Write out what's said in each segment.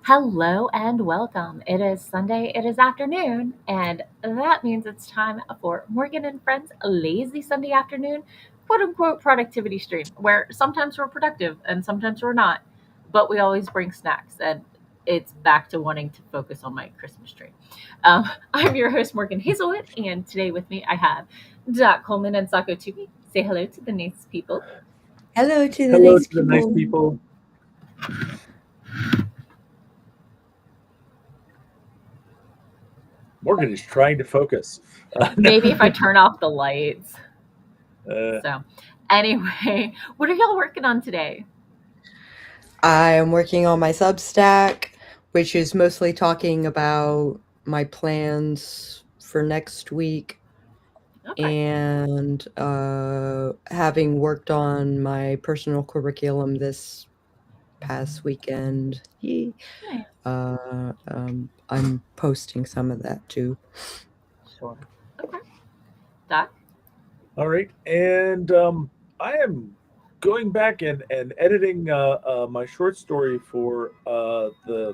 Hello and welcome. It is Sunday, it is afternoon, and that means it's time for Morgan and Friends lazy Sunday afternoon, quote unquote productivity stream, where sometimes we're productive and sometimes we're not, but we always bring snacks, and it's back to wanting to focus on my Christmas tree. I'm your host, Morgan Hazelwood, and today with me I have Doc Coleman and Sako Tubi. Say hello to the nice people. Hello to the Hello nice to the nice people. people. Morgan is trying to focus. Maybe if I turn off the lights. uh, So, anyway, what are y'all working on today? I am working on my Substack, which is mostly talking about my plans for next week Okay. and having worked on my personal curriculum this past weekend. Yay. Nice. I'm posting some of that too. Sure. Okay. Doc? all right, and I am going back and editing my short story for the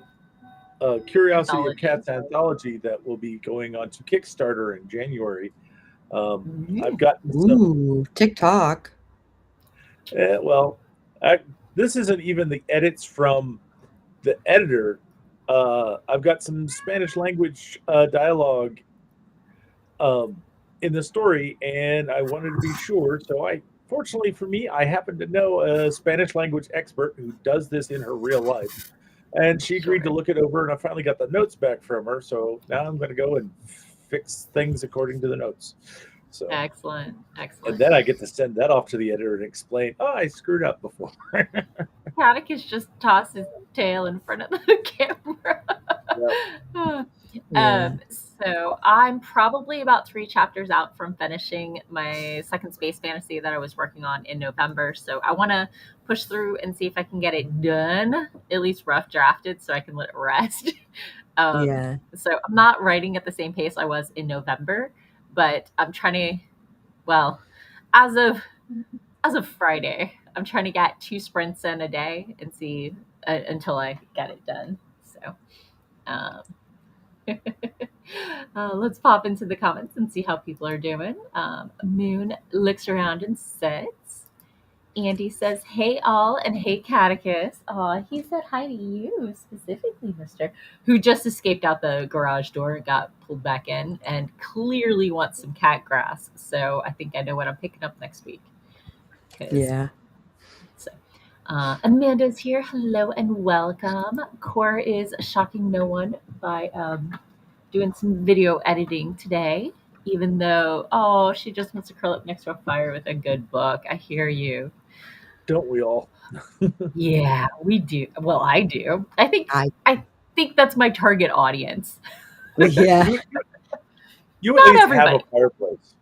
Curiosity of Anthology. Cats anthology that will be going on to Kickstarter in January. I've Ooh. gotten some. Ooh, TikTok. Well, this isn't even the edits from the editor. I've got some Spanish language dialogue um, in the story, and I wanted to be sure. So fortunately for me, I happen to know a Spanish language expert who does this in her real life, and she agreed to Sure. look it over. And I finally got the notes back from her. So now I'm going to go and fix things according to the notes. So, Excellent. and Excellent. then I get to send that off to the editor and explain, oh, I screwed up before. Atticus just tossed his tail in front of the camera. Yep. Yeah. So I'm probably about 3 chapters out from finishing my second space fantasy that I was working on in November. So I want to push through and see if I can get it done, at least rough drafted, so I can let it rest. Yeah. So I'm not writing at the same pace I was in November, but I'm trying to. Well, as of Friday, I'm trying to get 2 sprints in a day and see until I get it done. So. Um, let's pop into the comments and see how people are doing. Moon looks around and sits. Andy says, "Hey all," and "Hey Catechus." Aw, he said hi to you specifically, Mister, who just escaped out the garage door and got pulled back in, and clearly wants some cat grass. So I think I know what I'm picking up next week. Cause Yeah. so. Amanda's here. Hello and welcome. Cora is shocking no one by doing some video editing today, even though, oh, she just wants to curl up next to a fire with a good book. I hear you. Don't we all? Yeah, we do. Well, I do. I I think that's my target audience. yeah. You, you at Not least have a everybody. fireplace.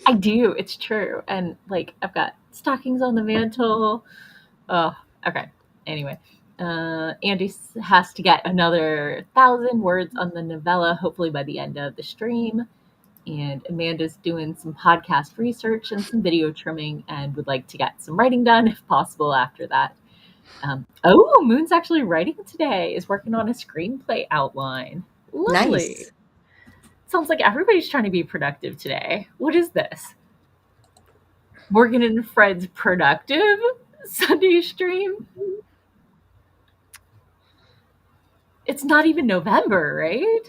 I do. It's true. And like I've got stockings on the mantle. Oh, okay. Anyway, Andy has to get another 1,000 words on the novella, hopefully by the end of the stream. And Amanda's doing some podcast research and some video trimming and would like to get some writing done if possible after that. Oh, Moon's actually writing today, is working on a screenplay outline. Lovely. Nice. Sounds like everybody's trying to be productive today. What is this? Morgan and Fred's productive Sunday stream? It's not even November, right?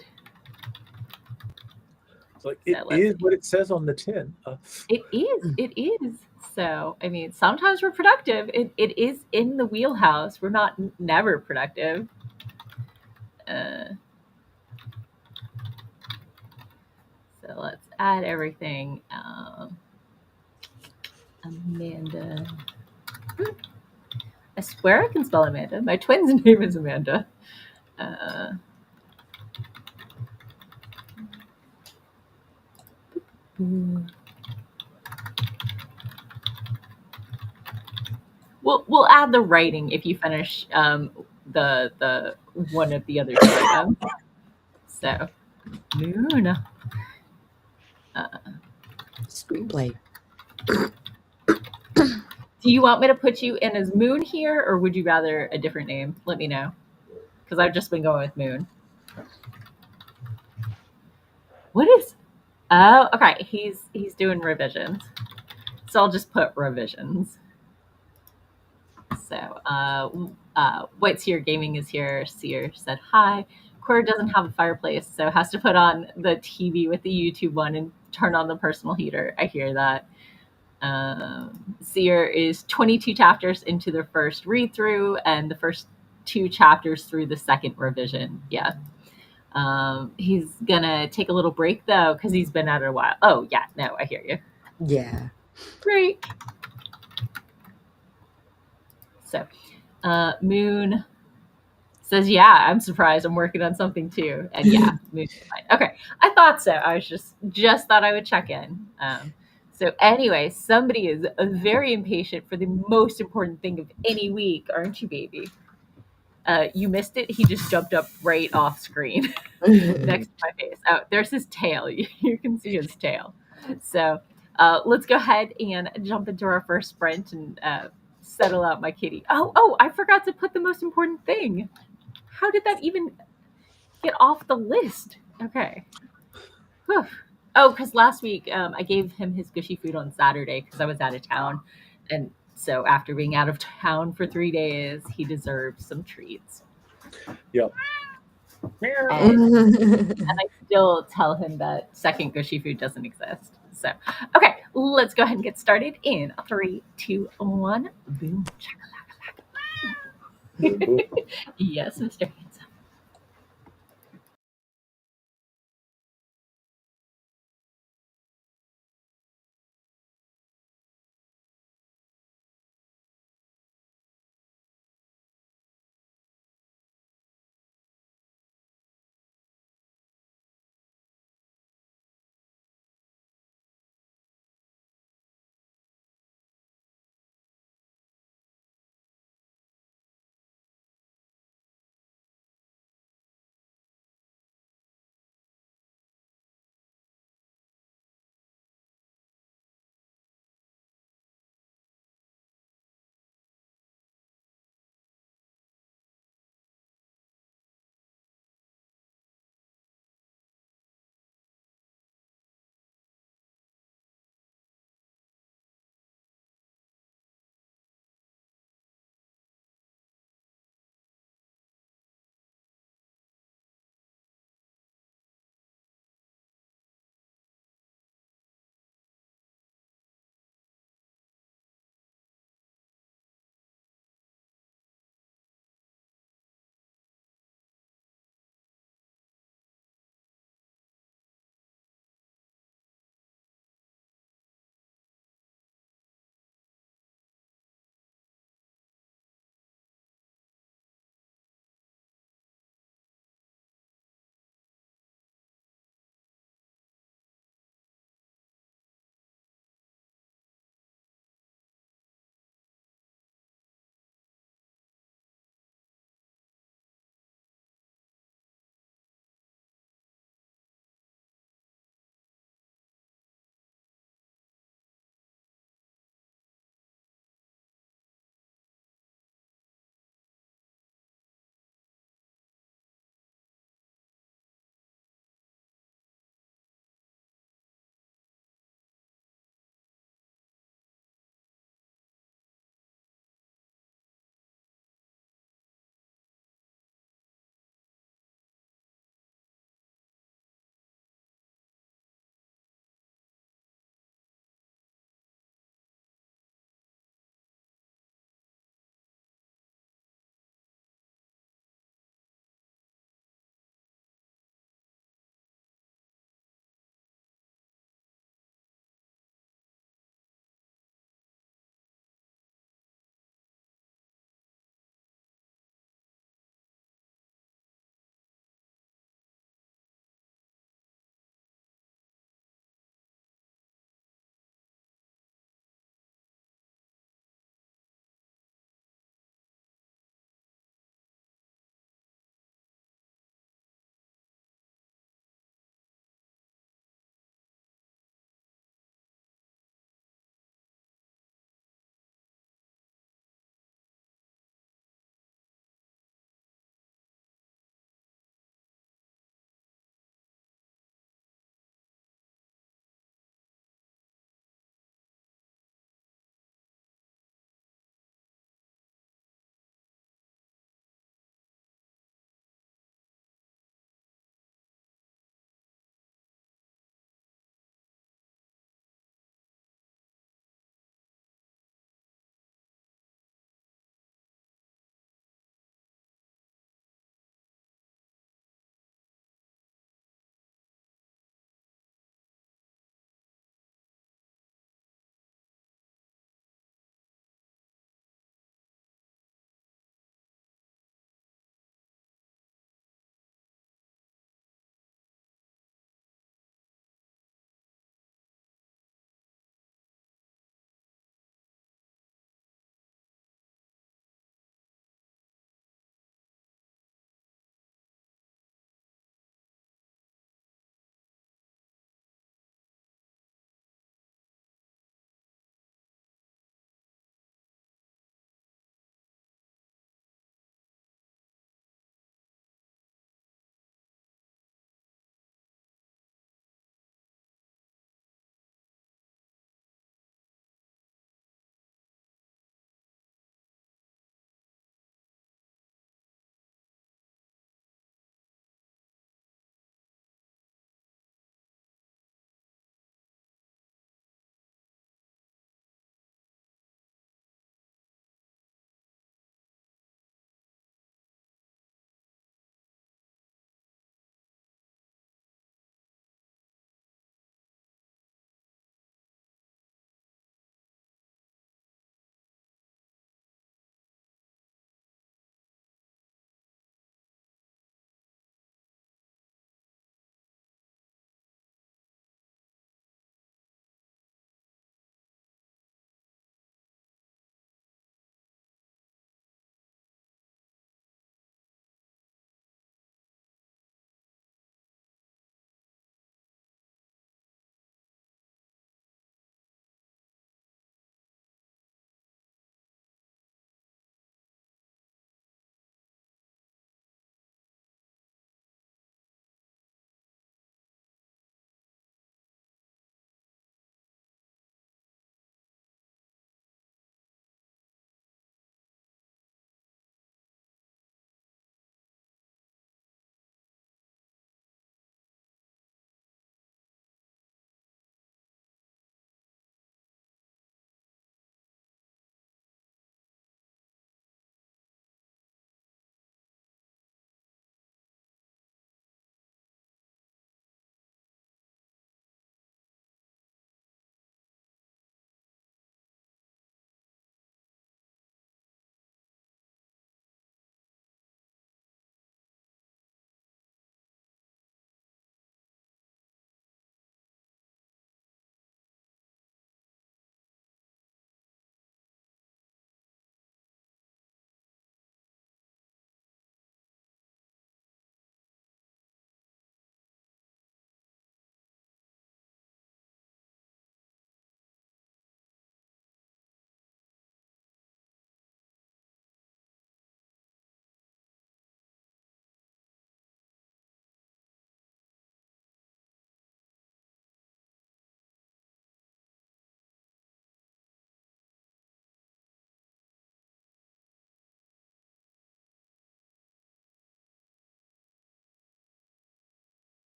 It's like So it let's is see. what it says on the tin. It is. It is. So, I mean, sometimes we're productive. It is in the wheelhouse. We're not never productive. Uh, so let's add everything. Amanda. I swear I can spell Amanda. My twin's name is Amanda. Uh, we'll add the writing if you finish the one of the other two items. So Moon. Screenplay. Do you want me to put you in as Moon here, or would you rather a different name? Let me know. because I've just been going with Moon. What is? Oh, okay. He's doing revisions, so I'll just put revisions. So, White Seer Gaming is here. Seer said hi. Cora doesn't have a fireplace, so has to put on the TV with the YouTube one and turn on the personal heater. I hear that. Seer is 22 chapters into the first read through, and the first 2 chapters through the second revision. Yeah. He's gonna take a little break though, because he's been at it a while. Oh, yeah, no, I hear you. Yeah. Break. So, Moon says, yeah, I'm surprised. I'm working on something too. And yeah, Moon's fine. Okay. I thought so. I was just thought I would check in. So anyway, somebody is very impatient for the most important thing of any week, aren't you, baby? You missed it. He just jumped up right off screen next to my face. Oh, there's his tail. You can see his tail. So let's go ahead and jump into our first sprint and settle out my kitty. Oh, I forgot to put the most important thing. How did that even get off the list? Okay. Whew. Oh, because last week I gave him his gushy food on Saturday because I was out of town. And so after being out of town for 3 days, he deserves some treats. Yep. And I still tell him that second gushy food doesn't exist. So, okay, let's go ahead and get started in 3, 2, 1. Boom. Yes, Mr. Handsome.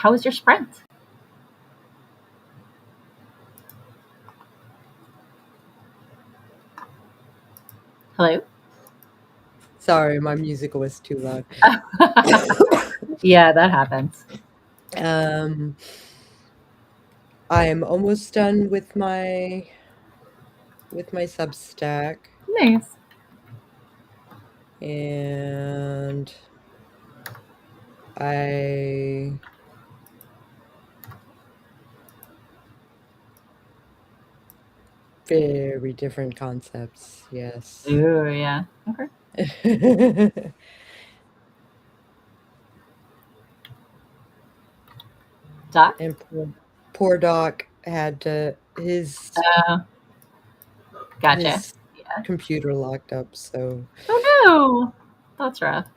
How was your sprint? Hello? Sorry, my music was too loud. Yeah, that happens. I am almost done with my Substack, Nice. and I very different concepts, yes. Ooh, yeah. Okay. Doc? And poor Doc had to Gotcha. his Yeah. computer locked up, so Oh no! That's rough.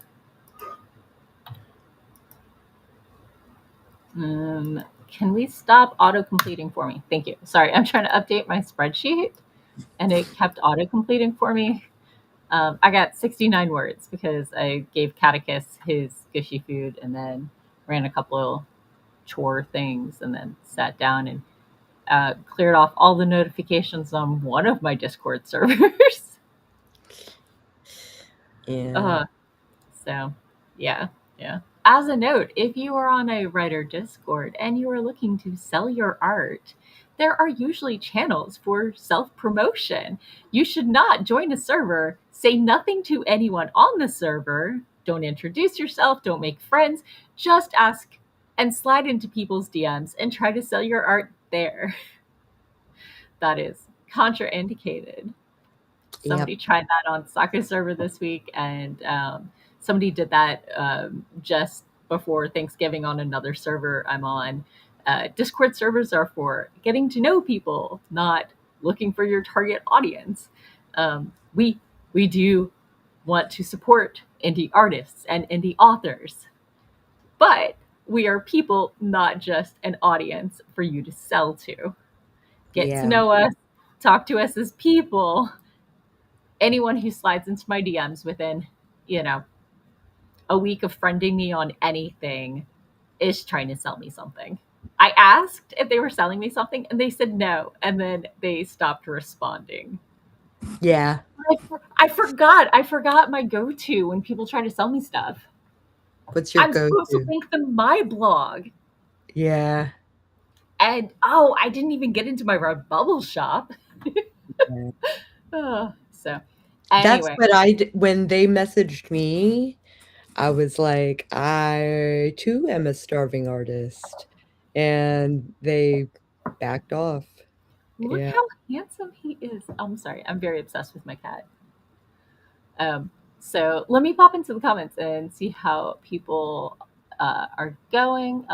Can we stop auto-completing for me? Thank you. Sorry, I'm trying to update my spreadsheet, and it kept auto-completing for me. I got 69 words because I gave Catechus his gushy food and then ran a couple of chore things and then sat down and cleared off all the notifications on one of my Discord servers. yeah. So, yeah. As a note, if you are on a writer Discord and you are looking to sell your art, there are usually channels for self promotion. You should not join a server, say nothing to anyone on the server, don't introduce yourself, don't make friends, just ask and slide into people's DMs and try to sell your art there. That is contraindicated. Somebody tried that on Soccer server this week, and somebody did that just before Thanksgiving on another server I'm on. Discord servers are for getting to know people, not looking for your target audience. We do want to support indie artists and indie authors, but we are people, not just an audience for you to sell to. Get to know us, talk to us as people. Anyone who slides into my DMs within, a week of friending me on anything is trying to sell me something. I asked if they were selling me something and they said no, and then they stopped responding. Yeah. I forgot my go-to when people try to sell me stuff. What's your I'm go-to? supposed to link them my blog. Yeah. And I didn't even get into my Redbubble shop. So That's anyway. what when they messaged me, I was like, I too am a starving artist. And they backed off. Look how handsome he is. I'm sorry. I'm very obsessed with my cat. So let me pop into the comments and see how people are going.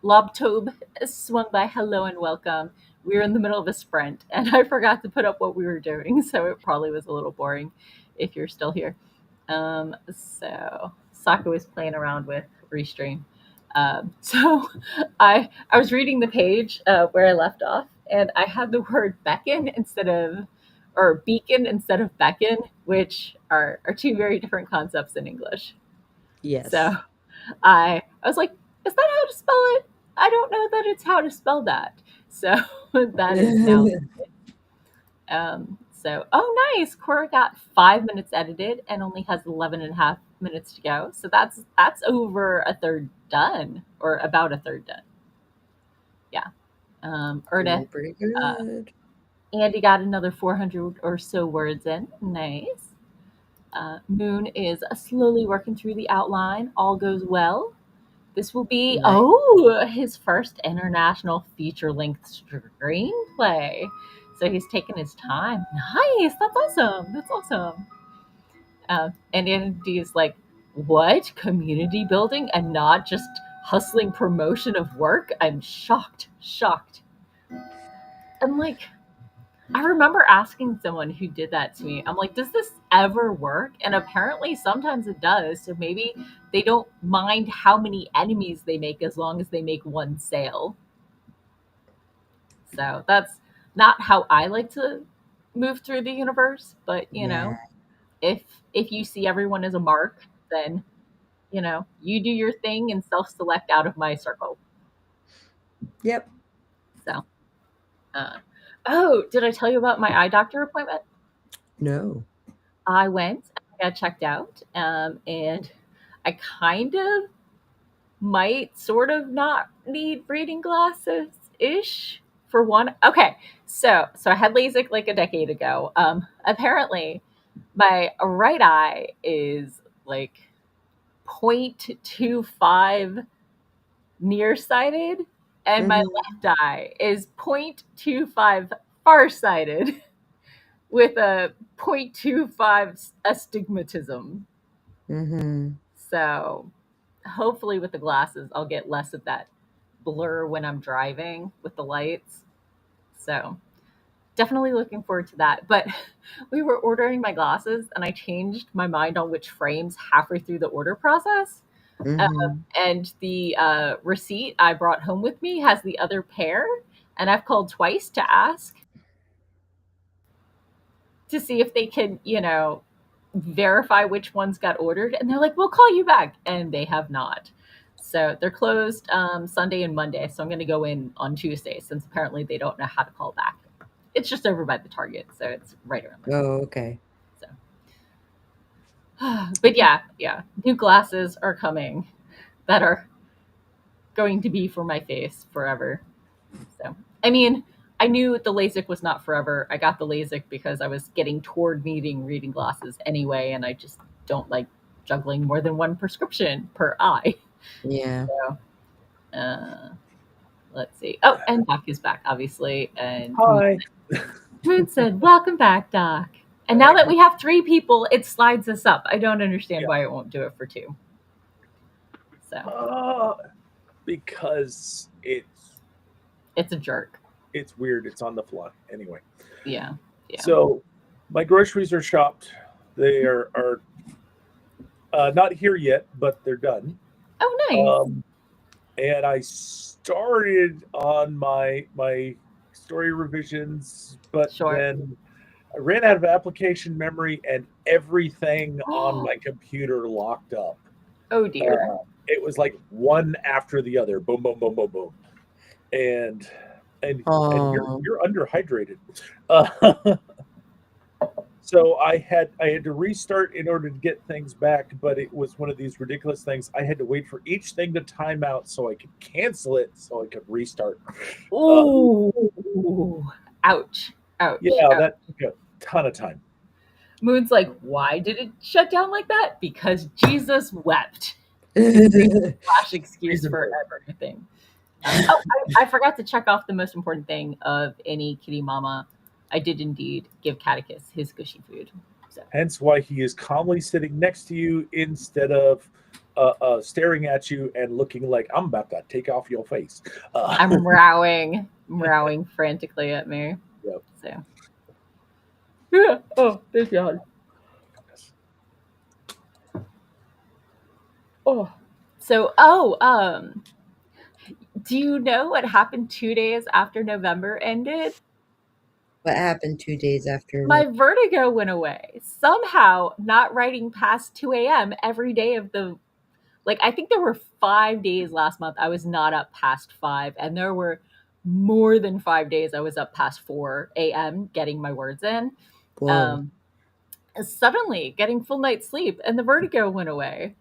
Lobtobe swung by. Hello and welcome. We were in the middle of a sprint, and I forgot to put up what we were doing, so it probably was a little boring if you're still here. So Saka was playing around with Restream. So I was reading the page where I left off, and I had the word beckon or beacon instead of beckon, which are two very different concepts in English. Yes. So I was like, is that how to spell it? I don't know that it's how to spell that. So that is now. Oh, nice. Cora got 5 minutes edited and only has 11 and a half minutes to go. So that's over a third done, or about a third done. Yeah. Erna, pretty good. Andy got another 400 or so words in. Nice. Moon is slowly working through the outline. All goes well. This will be his first international feature-length screenplay. So he's taking his time. Nice. That's awesome. And Andy is like, what? Community building and not just hustling promotion of work? I'm shocked. I'm like, I remember asking someone who did that to me. I'm like, does this ever work? And apparently sometimes it does. So maybe they don't mind how many enemies they make as long as they make one sale. So that's not how I like to move through the universe, but you know, if you see everyone as a mark, then you do your thing and self-select out of my circle. Yep. So, oh, did I tell you about my eye doctor appointment? No. I went, I got checked out, and I kind of might sort of not need reading glasses ish for one. Okay, so I had LASIK like a decade ago. Apparently, my right eye is like 0.25 nearsighted, and my Mhm. left eye is 0.25 farsighted with a 0.25 astigmatism. Mhm. So hopefully with the glasses, I'll get less of that blur when I'm driving with the lights. So definitely looking forward to that. But we were ordering my glasses and I changed my mind on which frames halfway through the order process. Mhm. And the receipt I brought home with me has the other pair. And I've called twice to ask to see if they can, verify which ones got ordered. And they're like, we'll call you back. And they have not. So they're closed Sunday and Monday. So I'm going to go in on Tuesday since apparently they don't know how to call back. It's just over by the Target. So it's right around there. Oh, okay. So, but yeah, new glasses are coming that are going to be for my face forever. So, I mean, I knew the LASIK was not forever. I got the LASIK because I was getting toward needing reading glasses anyway, and I just don't like juggling more than one prescription per eye. Yeah. So, uh, let's see. Oh, and Doc is back, obviously. And Hi. Moon said, "Welcome back, Doc." And now that we have 3 people, it slides us up. I don't understand why it won't do it for 2. So Because it's a jerk. it's weird. It's on the fly. Anyway. Yeah. So my groceries are shopped. They are not here yet, but they're done. Oh, nice. And I started on my story revisions, but Sure. then I ran out of application memory and everything on my computer locked up. Oh dear. It was like one after the other. Boom, boom, boom, boom, boom. And Oh. you're underhydrated. So I had to restart in order to get things back, but it was one of these ridiculous things. I had to wait for each thing to time out so I could cancel it so I could restart. Ooh. Ouch. Ouch. Yeah, Ouch. that took a ton of time. Moon's like, why did it shut down like that? Because Jesus wept. Flash excuse for everything. I forgot to check off the most important thing of any kitty mama. I did indeed give Catechus his gushy food. So. Hence why he is calmly sitting next to you instead of staring at you and looking like I'm about to take off your face. I'm meowing frantically at me. Yep. So. Yeah. Oh, thank God. Oh. So, do you know what happened 2 days after November ended? What happened 2 days after? My vertigo went away. Somehow, not writing past 2 a.m. every day of the, like, I think there were 5 days last month I was not up past 5, and there were more than 5 days I was up past 4 a.m. getting my words in. Whoa. Suddenly, getting full night's sleep, and the vertigo went away.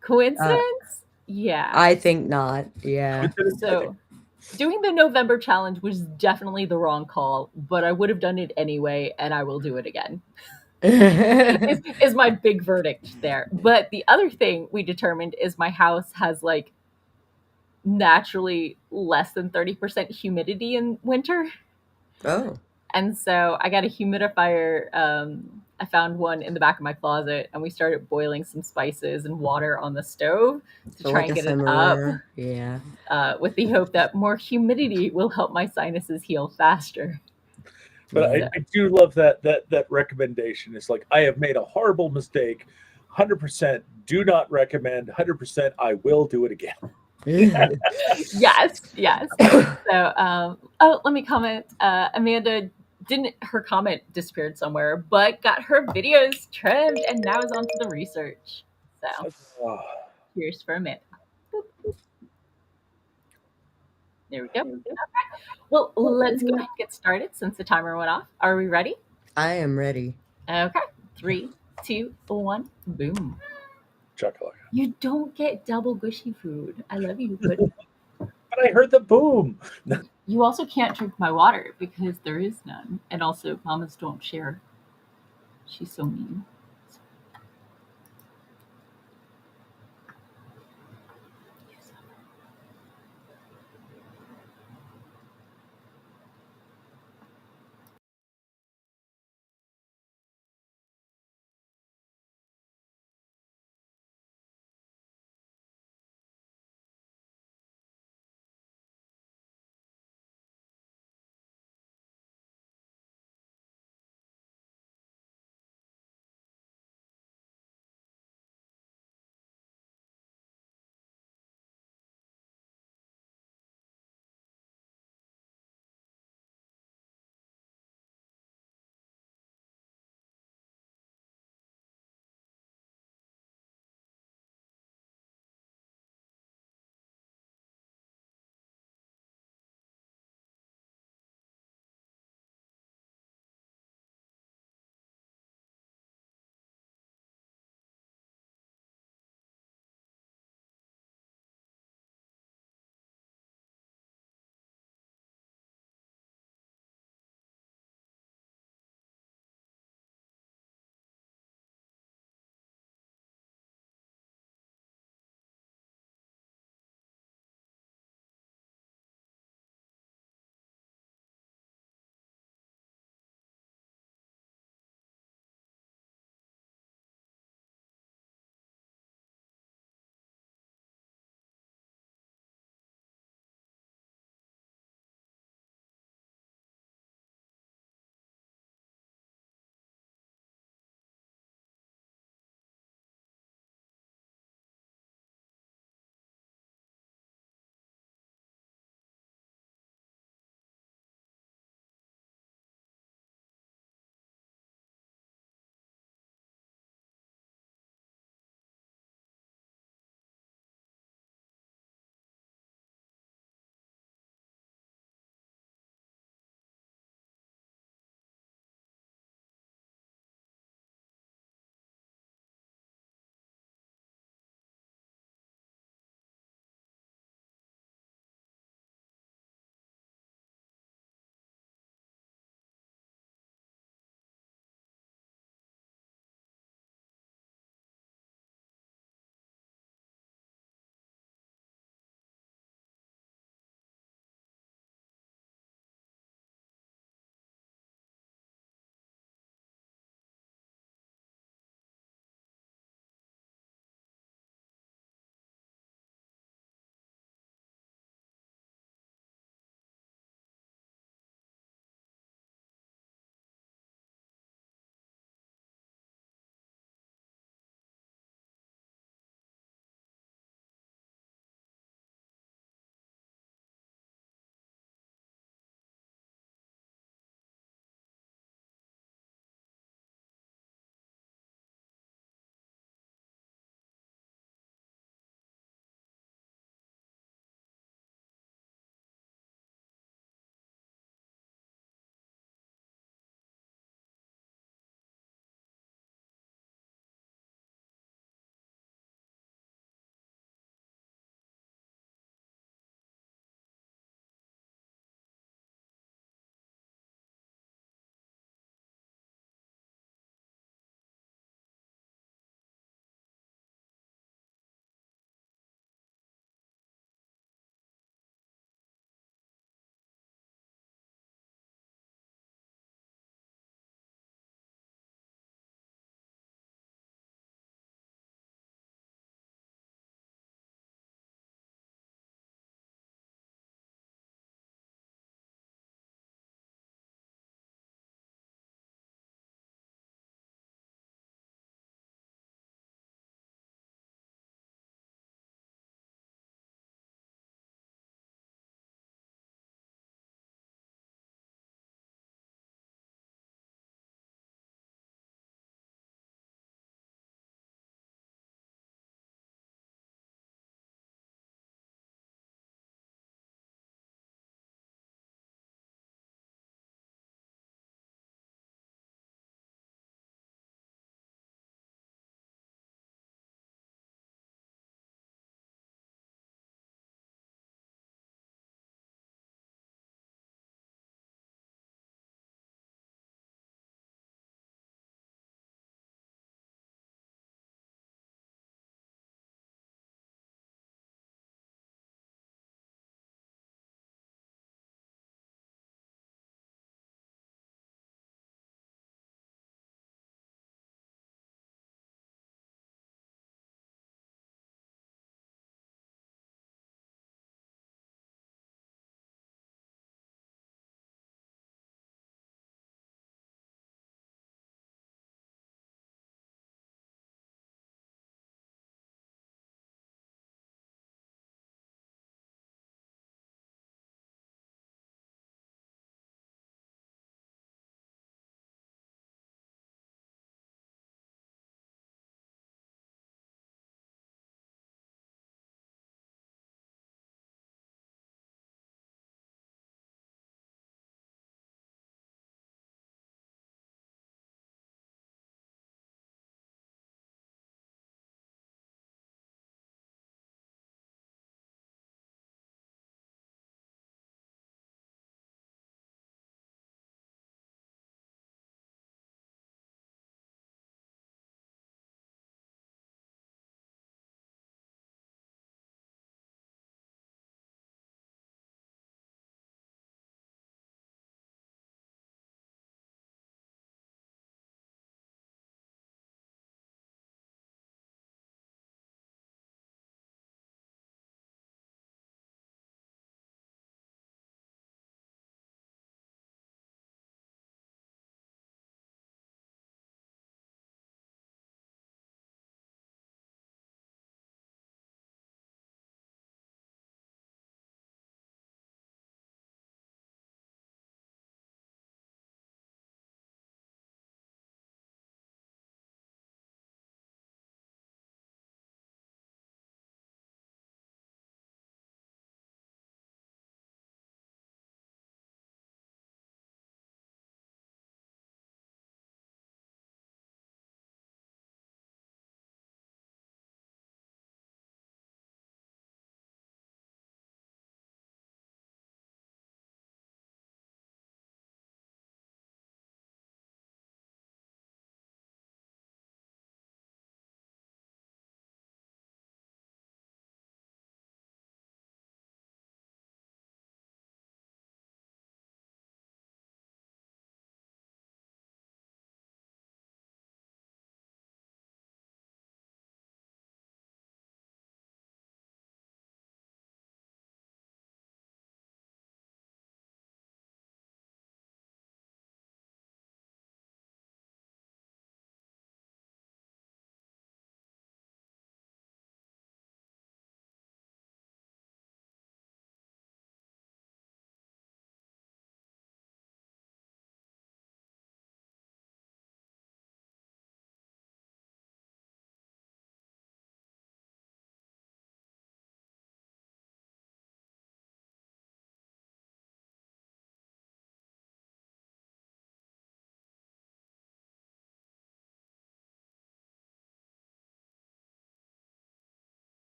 Coincidence? Yeah. I think not. Yeah. So, doing the November challenge was definitely the wrong call, but I would have done it anyway, and I will do it again. is my big verdict there. But the other thing we determined is my house has like naturally less than 30% humidity in winter. Oh. And so I got a humidifier. I found one in the back of my closet, and we started boiling some spices and water on the stove to try like and a get it simmerer. up. Yeah. With the hope that more humidity will help my sinuses heal faster. But I do love that recommendation. It's like I have made a horrible mistake. 100% do not recommend. 100% I will do it again. Yes. So, let me comment. Amanda her comment disappeared somewhere, but got her videos trimmed and now is on to the research. So, here's for Amanda. There we go. Okay. Well, let's go ahead and get started since the timer went off. Are we ready? I am ready. Okay. 3, 2, 1, boom. Chocolate. You don't get double gushy food. I love you, but But I heard the boom. you also can't drink my water because there is none. And also, mamas don't share. She's so mean.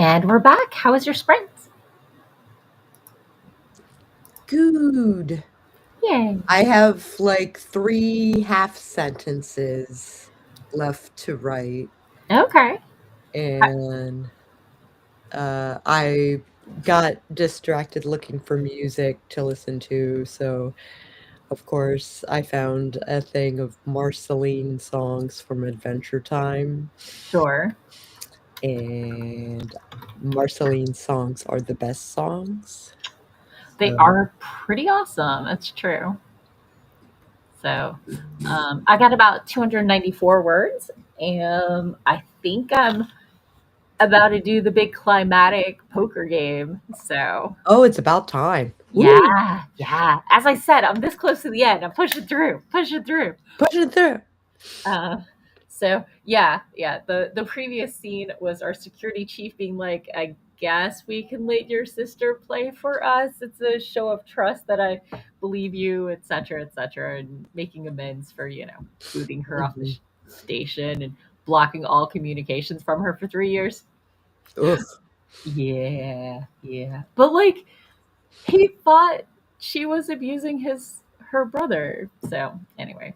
And we're back. How was your sprint? Good. Yay. I have like 3 half sentences left to write, Okay. and I got distracted looking for music to listen to, so of course I found a thing of Marceline songs from Adventure Time, Sure. and Marceline songs are the best songs. They are pretty awesome. That's true. So I got about 294 words, and I think I'm about to do the big climatic poker game. So Oh, it's about time. Woo! yeah. As I said, I'm this close to the end. I'm pushing through. Push it through. Uh, so yeah. The previous scene was our security chief being like, "I guess we can let your sister play for us. It's a show of trust that I believe you, etc., etc." And making amends for booting her off the station and blocking all communications from her for 3 years. Ugh. Yeah. But like, he thought she was abusing her brother. So anyway,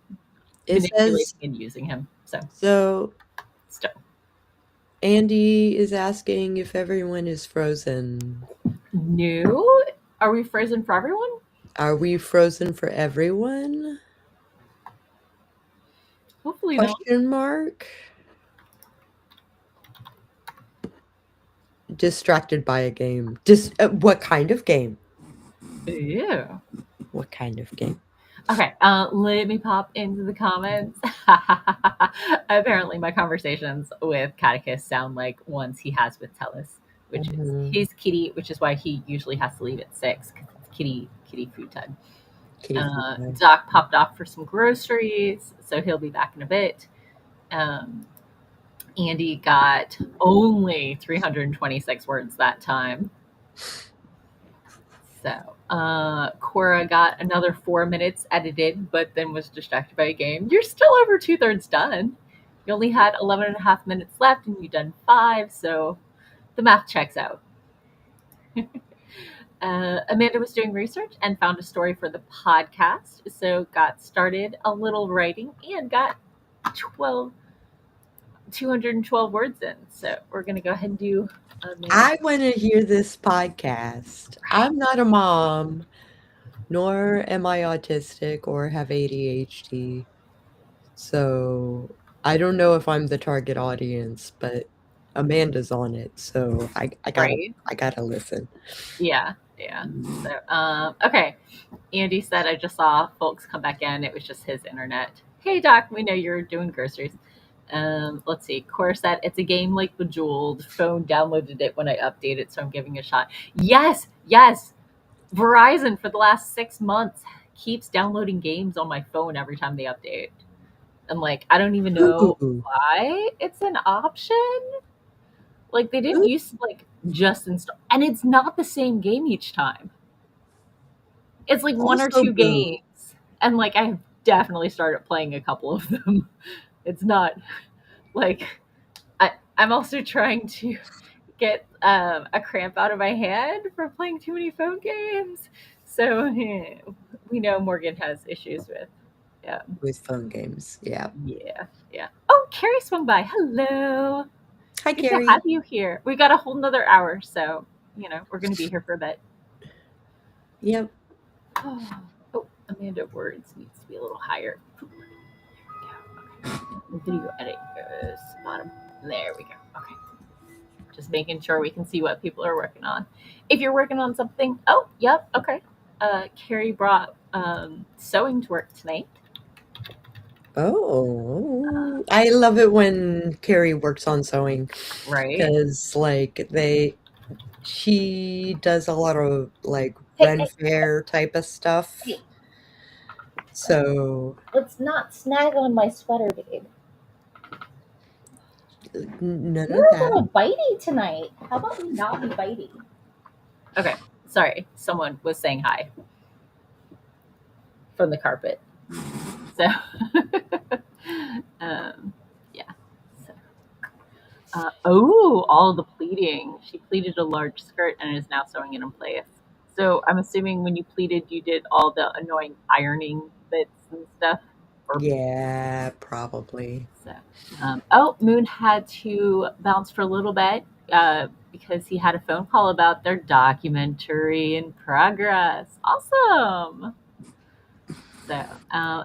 It manipulating says and using him. So so. still. Andy is asking if everyone is frozen. No? Are we frozen for everyone? Are we frozen for everyone? Hopefully not. Question mark. Distracted by a game. What kind of game? Yeah. What kind of game? Okay, let me pop into the comments. Apparently, my conversations with Catechus sound like ones he has with Tellus, which is his kitty, which is why he usually has to leave at 6 because it's kitty food time. Kitty food time. Doc popped off for some groceries, so he'll be back in a bit. Andy got only 326 words that time. So, Cora got another 4 minutes edited, but then was distracted by a game. You're still over 2/3 done. You only had 11 and a half minutes left, and you've done 5, so the math checks out. Amanda was doing research and found a story for the podcast, so got started a little writing and got 212 words in. So we're going to go ahead and do I want to hear this podcast. I'm not a mom, nor am I autistic or have ADHD. So I don't know if I'm the target audience, but Amanda's on it, so I gotta listen. Yeah. So, okay. Andy said, I just saw folks come back in. It was just his internet. Hey, Doc, we know you're doing groceries. Let's see. Cora said, it's a game like Bejeweled. Phone downloaded it when I updated, so I'm giving it a shot. Yes. Verizon for the last 6 months keeps downloading games on my phone every time they update. And like, I don't even know why it's an option. Like, they didn't used to like just install, and it's not the same game each time. It's like one or two games, and like I've definitely started playing a couple of them. It's not like I'm also trying to get a cramp out of my hand for playing too many phone games. So we know Morgan has issues with phone games. Yeah. Oh, Carrie swung by. Hello. Hi, Good Carrie. to have you here. We got a whole nother hour, so we're going to be here for a bit. Yep. Oh, Amanda words needs to be a little higher. There we go. Okay. Video edit goes bottom. There we go. Okay. Just making sure we can see what people are working on. If you're working on something, yep, okay. Carrie brought sewing to work tonight. Oh, I love it when Carrie works on sewing, right? Because she does a lot of like Ren Fair type of stuff. Hey. So let's not snag on my sweater, babe. None You're of a little bitey tonight. How about we not be bitey? Okay, sorry. Someone was saying hi from the carpet. So, yeah. So, All the pleating. She pleated a large skirt and is now sewing it in place. So I'm assuming when you pleated, you did all the annoying ironing bits and stuff. Yeah, probably. So, Moon had to bounce for a little bit because he had a phone call about their documentary in progress. Awesome. So,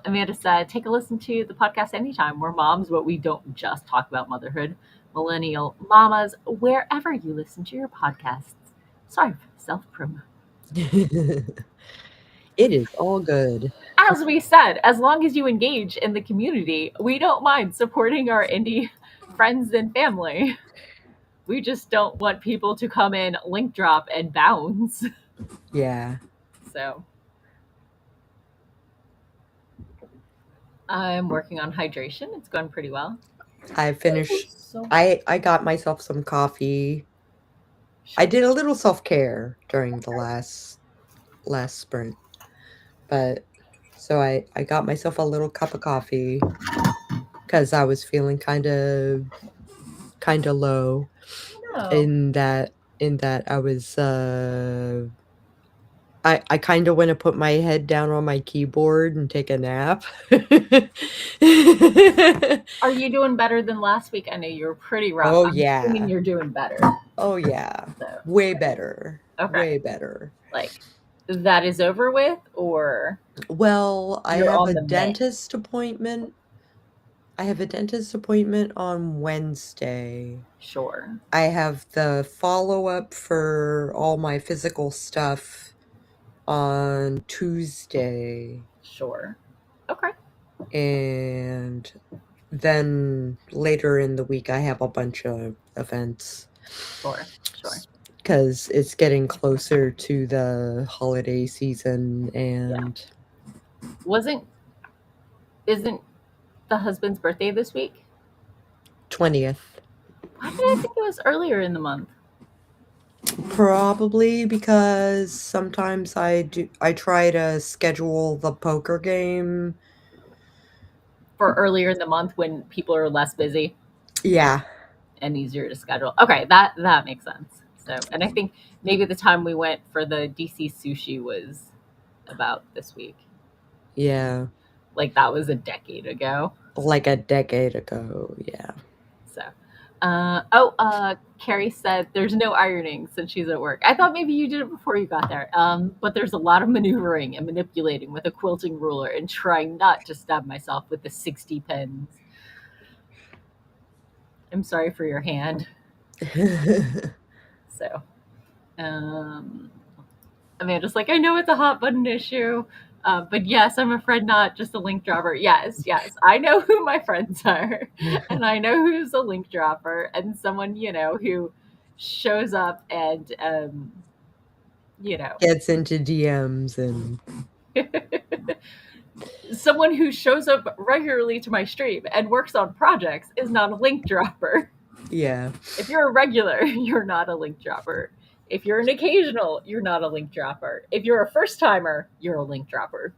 Amanda said, take a listen to the podcast anytime. We're moms, but we don't just talk about motherhood. Millennial mamas, wherever you listen to your podcasts. Sorry for self promo. It is all good. As we said, as long as you engage in the community, we don't mind supporting our indie friends and family. We just don't want people to come in, link drop, and bounce. Yeah. So I'm working on hydration. It's going pretty well. I finished. I got myself some coffee. I did a little self-care during the last sprint. But so I got myself a little cup of coffee because I was feeling kind of low in that I was I kind of want to put my head down on my keyboard and take a nap. Are you doing better than last week? I know you were pretty rough. Oh, I'm yeah. assuming you're doing better. Oh, yeah. So, Way better. Okay. Way better. Like, that is over with, or? Well, I You're have on a the mend? dentist appointment. I have a dentist appointment on Wednesday. Sure. I have the follow-up for all my physical stuff on Tuesday. Sure. Okay. And then later in the week, I have a bunch of events. Sure. Because it's getting closer to the holiday season, and isn't the husband's birthday this week? 20th. Why did I think it was earlier in the month? Probably because sometimes I try to schedule the poker game for earlier in the month when people are less busy. Yeah. And easier to schedule. Okay, that makes sense. So, and I think maybe the time we went for the DC sushi was about this week. Yeah. Like that was a decade ago. Like a decade ago, yeah. So, Carrie said there's no ironing since she's at work. I thought maybe you did it before you got there. But there's a lot of maneuvering and manipulating with a quilting ruler and trying not to stab myself with the 60 pins. I'm sorry for your hand. So, Amanda's like, I know it's a hot button issue, but yes, I'm a friend, not just a link dropper. Yes, I know who my friends are, and I know who's a link dropper, and someone, who shows up and, gets into DMs and someone who shows up regularly to my stream and works on projects is not a link dropper. Yeah. If you're a regular, you're not a link dropper. If you're an occasional, you're not a link dropper. If you're a first timer, you're a link dropper.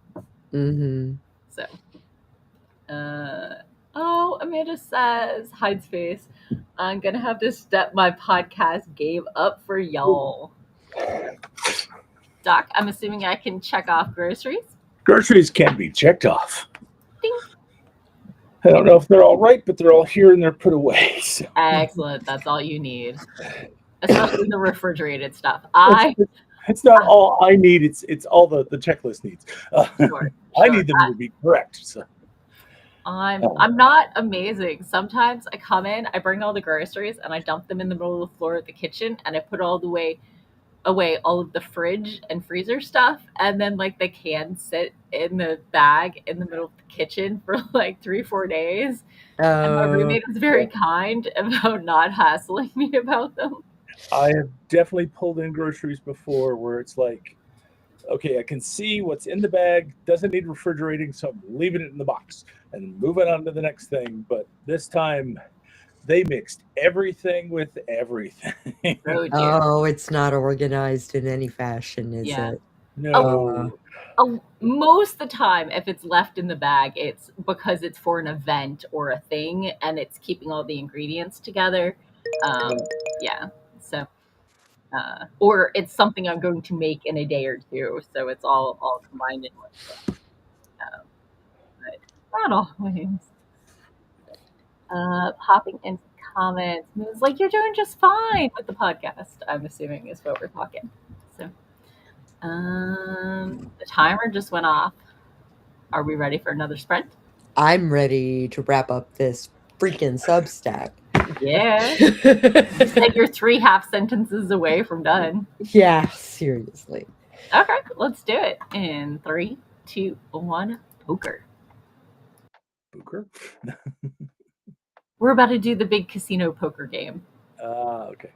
Mm-hmm. So, Amanda says, hide space. I'm gonna have to step my podcast game up for y'all. Doc, I'm assuming I can check off groceries. Groceries can be checked off. Ding. I don't know if they're all right, but they're all here and they're put away. So. Excellent. That's all you need. Especially the refrigerated stuff. It's not all I need. It's all the checklist needs. Sure. I need them to be correct. So. I'm not amazing. Sometimes I come in, I bring all the groceries, and I dump them in the middle of the floor of the kitchen, and I put all the way away all of the fridge and freezer stuff, and then like the cans sit in the bag in the middle of the kitchen for like 3-4 days. And my roommate was very kind about not hassling me about them. I have definitely pulled in groceries before where it's like, okay, I can see what's in the bag, doesn't need refrigerating, so I'm leaving it in the box and moving on to the next thing. But this time they mixed everything with everything. Oh, it's not organized in any fashion, is it? No. Most of the time, if it's left in the bag, it's because it's for an event or a thing, and it's keeping all the ingredients together. Yeah. So, or it's something I'm going to make in a day or two. So it's all combined in one day. But not always. Popping into comments. And it was like, you're doing just fine with the podcast, I'm assuming is what we're talking. So, the timer just went off. Are we ready for another sprint? I'm ready to wrap up this freaking Substack. Yeah. You said you're 3 half sentences away from done. Yeah, seriously. Okay, let's do it. In 3, 2, 1, poker. Booker? We're about to do the big casino poker game. Okay.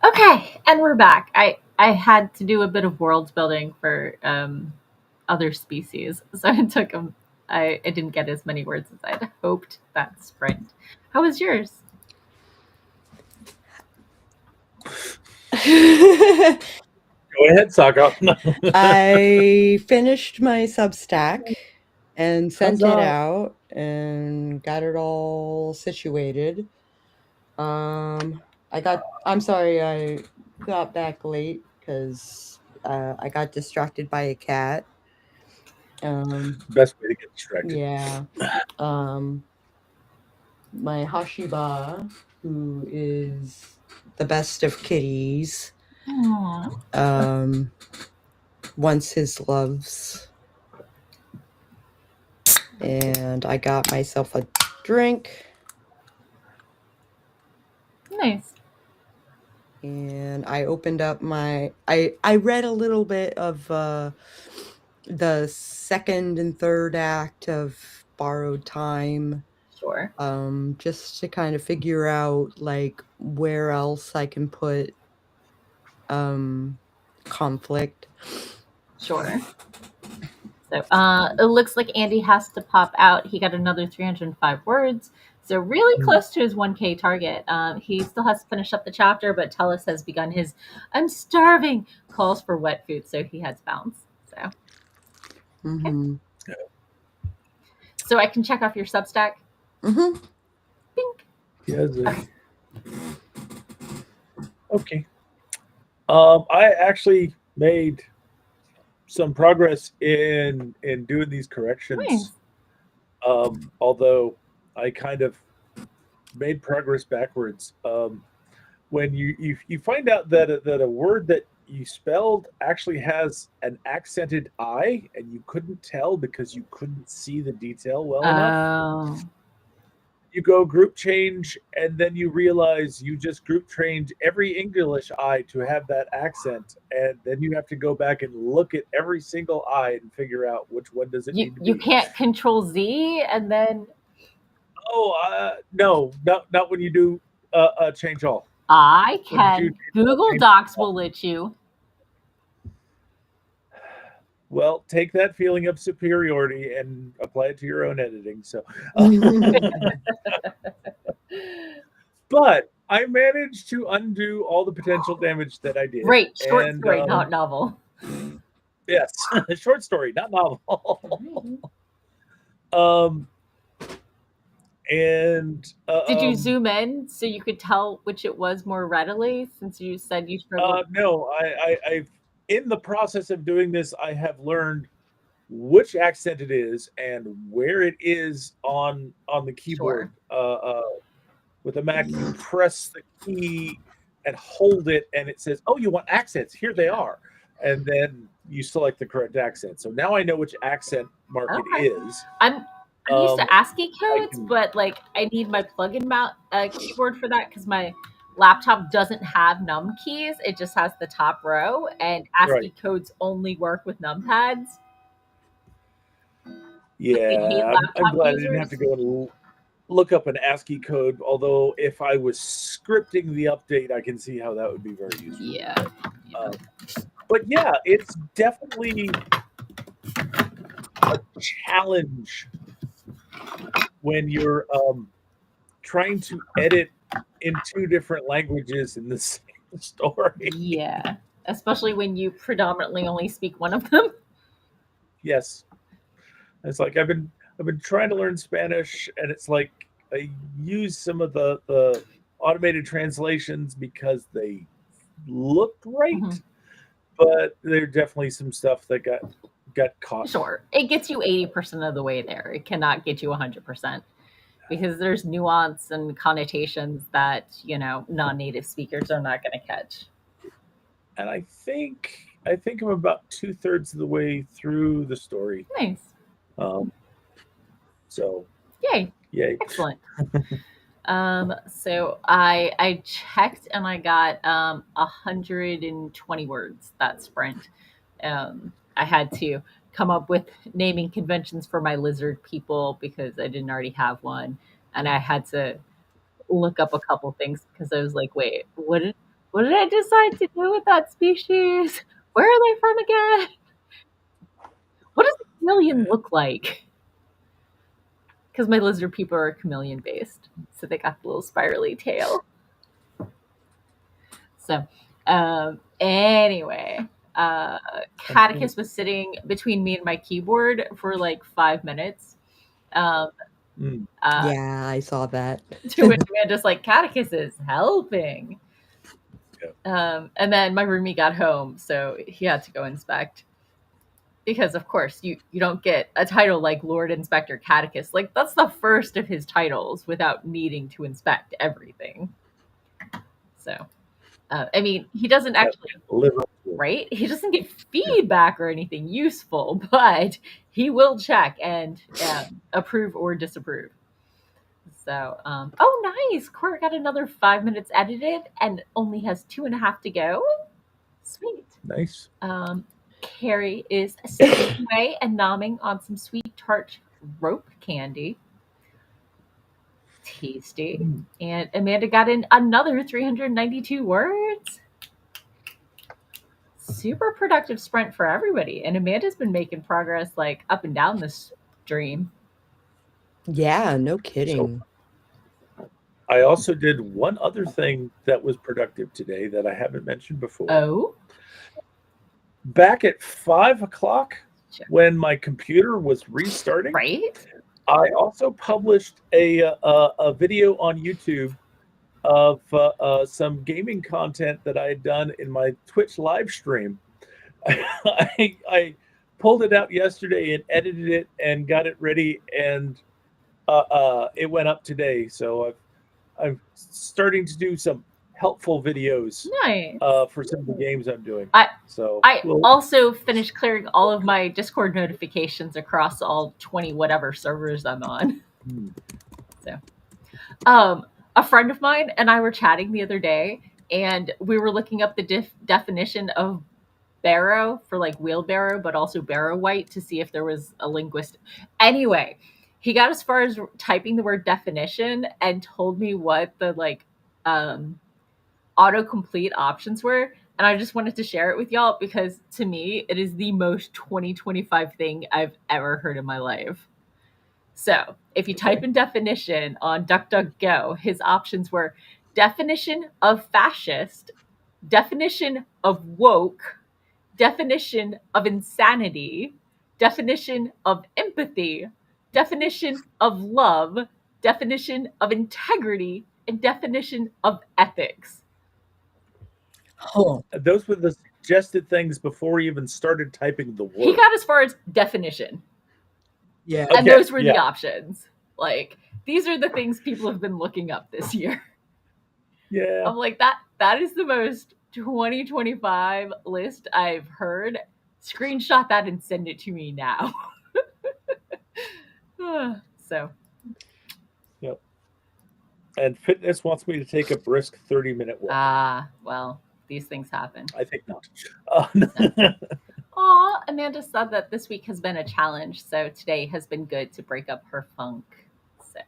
Okay, and we're back. I had to do a bit of world building for other species, so it took them. I didn't get as many words as I'd hoped that sprint. How was yours? Go ahead, Saka. I finished my Substack and sent it Huzzah. out and got it all situated. I'm sorry I got back late because I got distracted by a cat. Best way to get distracted. Yeah. My Hashiba, who is the best of kitties, Aww. wants his loves. And I got myself a drink. Nice. And I opened up I read a little bit of the second and third act of Borrowed Time, Sure. just to kind of figure out like where else I can put conflict. Sure. So it looks like Andy has to pop out. He got another 305 words. So really close to his 1K target. He still has to finish up the chapter, but Tellus has begun his "I'm starving" calls for wet food, so he has bounce. So Mm-hmm. so I can check off your Substack. Mm-hmm. Bink. Yes. Okay. I actually made some progress in doing these corrections. Nice. Although I kind of made progress backwards. When you find out that a word that you spelled actually has an accented I, and you couldn't tell because you couldn't see the detail well enough. You go group change, and then you realize you just group changed every English I to have that accent, and then you have to go back and look at every single I and figure out which one does it need to be. You can't Control Z and then. Oh, no, not when you do change all. I can. Google Docs will let you. Well, take that feeling of superiority and apply it to your own editing. So, but I managed to undo all the potential damage that I did. Great short story, not novel. Yes, short story, not novel. And did you zoom in so you could tell which it was more readily? Since you said you struggled. No, I've in the process of doing this, I have learned which accent it is and where it is on the keyboard. Sure. With a Mac, you press the key and hold it, and it says, "Oh, you want accents? Here they are." And then you select the correct accent. So now I know which accent mark it is. I'm used to ASCII codes, but like I need my plug-in keyboard for that because my laptop doesn't have num keys. It just has the top row, and ASCII codes only work with numpads. Yeah, I'm glad I didn't have to go and look up an ASCII code. Although if I was scripting the update, I can see how that would be very useful. Yeah. But yeah, it's definitely a challenge when you're trying to edit in two different languages in the same story. Yeah, especially when you predominantly only speak one of them. Yes, it's like I've been trying to learn Spanish, and it's like I use some of the automated translations because they looked right, but there's definitely some stuff that got caught. Sure, it gets you 80% of the way there. It cannot get you 100%. Because there's nuance and connotations that, non-native speakers are not going to catch. And I think I'm about 2/3 of the way through the story. Nice. So. Yay. Excellent. So I checked and I got 120 words that sprint. I had to come up with naming conventions for my lizard people because I didn't already have one, and I had to look up a couple things because I was like, wait, what What did I decide to do with that species? Where are they from again? What does a chameleon look like? Because my lizard people are chameleon based, so they got the little spirally tail. So, anyway, Catechus was sitting between me and my keyboard for like 5 minutes. Yeah, I saw that. To which Amanda's like, Catechus is helping. And then my roomie got home, so he had to go inspect. Because, of course, you don't get a title like Lord Inspector Catechus. Like, that's the first of his titles without needing to inspect everything. So, I mean, he doesn't actually, right? He doesn't get feedback or anything useful, but he will check and approve or disapprove. So, oh, nice. Court got another 5 minutes edited and only has 2.5 to go. Sweet. Nice. Carrie is sitting away and nomming on some sweet tart rope candy. Tasty. And Amanda got in another 392 words. Super productive sprint for everybody. And Amanda's been making progress like up and down this stream. Yeah, no kidding. So, I also did one other thing that was productive today that I haven't mentioned before. Oh? Back at 5 o'clock, when my computer was restarting, right? I also published a video on YouTube of some gaming content that I had done in my Twitch live stream. I pulled it out yesterday and edited it and got it ready, and it went up today. So I'm starting to do some helpful videos for some of the games I'm doing. I also finished clearing all of my Discord notifications across all 20 whatever servers I'm on. So, a friend of mine and I were chatting the other day, and we were looking up the definition of barrow for like wheelbarrow, but also barrow white to see if there was a linguist. Anyway, he got as far as typing the word definition and told me what the like autocomplete options were, and I just wanted to share it with y'all because to me it is the most 2025 thing I've ever heard in my life. So if you type in definition on DuckDuckGo, his options were definition of fascist, definition of woke, definition of insanity, definition of empathy, definition of love, definition of integrity, and definition of ethics. Oh. Those were the suggested things before he even started typing the word. He got as far as definition. Yeah. And those were the options. Like, these are the things people have been looking up this year. Yeah. I'm like, that is the most 2025 list I've heard. Screenshot that and send it to me now. So. Yep. And fitness wants me to take a brisk 30-minute walk. Well, these things happen. I think not. Aw, Amanda said that this week has been a challenge, so today has been good to break up her funk. So,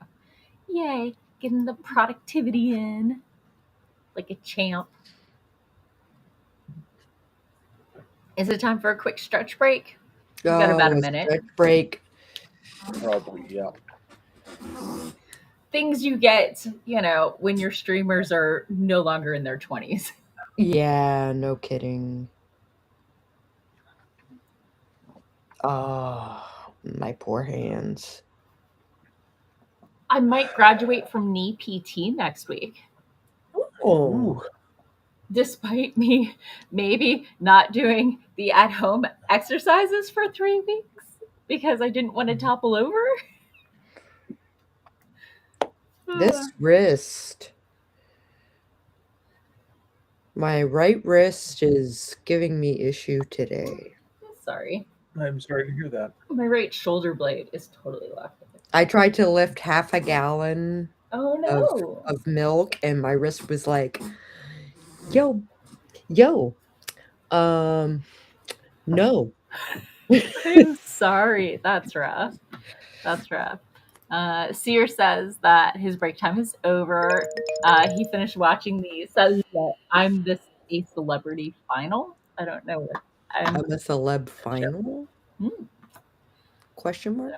yay, getting the productivity in like a champ. Is it time for a quick stretch break? We've got about a minute. Stretch break. Probably, yeah. Things you get, when your streamers are no longer in their 20s. Yeah, no kidding. Oh, my poor hands. I might graduate from knee PT next week. Oh. Despite me maybe not doing the at-home exercises for 3 weeks because I didn't want to topple over. This wrist. My right wrist is giving me issue today. Sorry. I'm sorry to hear that. My right shoulder blade is totally locked. I tried to lift half a gallon of milk, and my wrist was like, yo, no. I'm sorry. That's rough. Sear says that his break time is over. He finished watching the says that I'm this a celebrity final. I don't know what I'm. I'm a celeb final? Hmm. Question mark?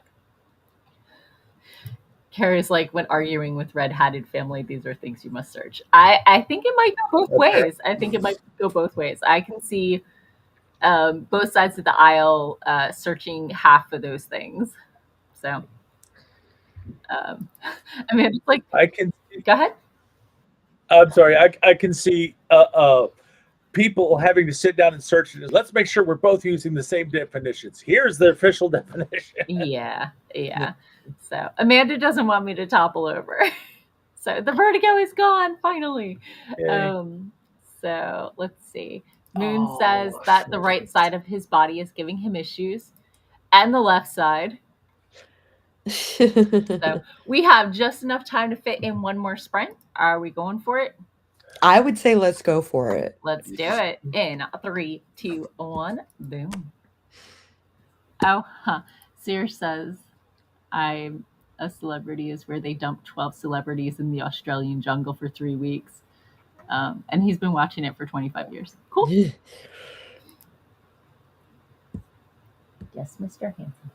Carrie's like, when arguing with red-hatted family, these are things you must search. I think it might go both Okay. ways. I think it might go both ways. I can see both sides of the aisle searching half of those things. So, I mean, it's like, I can. go ahead. I'm sorry. I can see people having to sit down and search it. Let's make sure we're both using the same definitions. Here's the official definition. Yeah, yeah. So Amanda doesn't want me to topple over. So the vertigo is gone finally. Yay. So let's see. Moon Oh, says that the right shit. side of his body is giving him issues, and the left side. So we have just enough time to fit in one more sprint. Are we going for it? I would say let's go for it. Let's do it. In 3, 2, 1, boom. Oh, Sear says I'm a celebrity is where they dump 12 celebrities in the Australian jungle for 3 weeks. And he's been watching it for 25 years. Cool. Yes, Mr. Hanson.